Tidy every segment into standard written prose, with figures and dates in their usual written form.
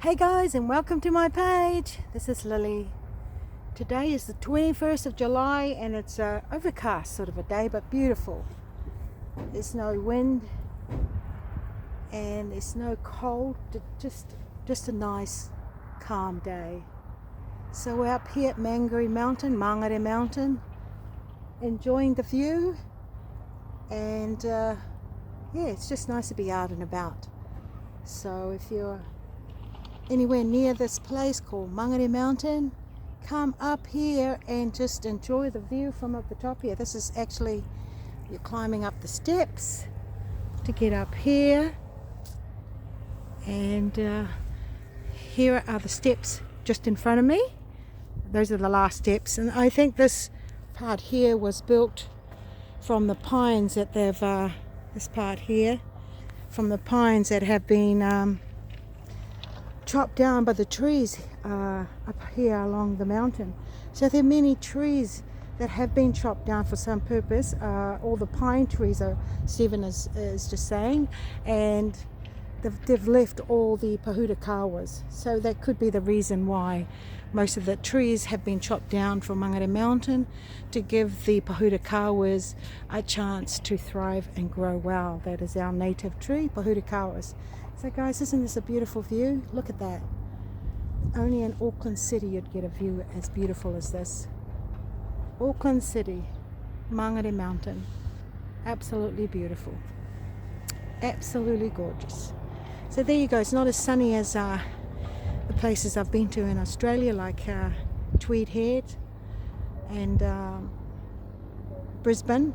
Hey guys, and welcome to my page. This is Lily. Today is the 21st of July and it's overcast sort of a day, but beautiful. There's no wind and there's no cold, just a nice calm day. So we're up here at Mangere Mountain, enjoying the view, and yeah, it's just nice to be out and about. So if you're anywhere near this place called Mangere Mountain, come up here and just enjoy the view from up the top here. This is actually, you're climbing up the steps to get up here, and here are the steps just in front of me. Those are the last steps, and I think this part here was built from the pines that they've this part here from the pines that have been chopped down by the trees up here along the mountain. So there are many trees that have been chopped down for some purpose. All the pine trees are, Stephen is just saying, and they've left all the pahutakawas. So that could be the reason why most of the trees have been chopped down from Mangere Mountain, to give the pahutakawas a chance to thrive and grow well. That is our native tree, pahutakawas. So guys, isn't this a beautiful view? Look at that. Only in Auckland City you'd get a view as beautiful as this. Auckland City, Mangere Mountain. Absolutely beautiful. Absolutely gorgeous. So there you go. It's not as sunny as the places I've been to in Australia, like Tweed Head and Brisbane.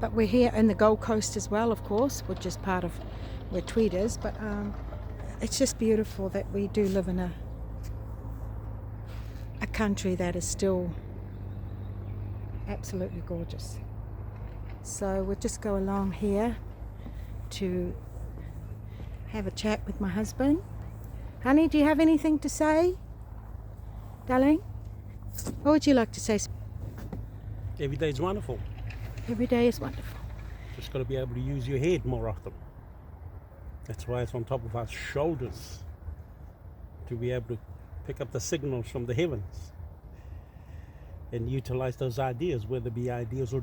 But we're here in the Gold Coast as well, of course, which is part of where Tweed is. But it's just beautiful that we do live in a country that is still absolutely gorgeous. So we'll just go along here to have a chat with my husband. Honey, do you have anything to say? Darling? What would you like to say? Every day is wonderful. Every day is wonderful. Just got to be able to use your head more often. That's why it's on top of our shoulders, to be able to pick up the signals from the heavens and utilize those ideas, whether it be ideas or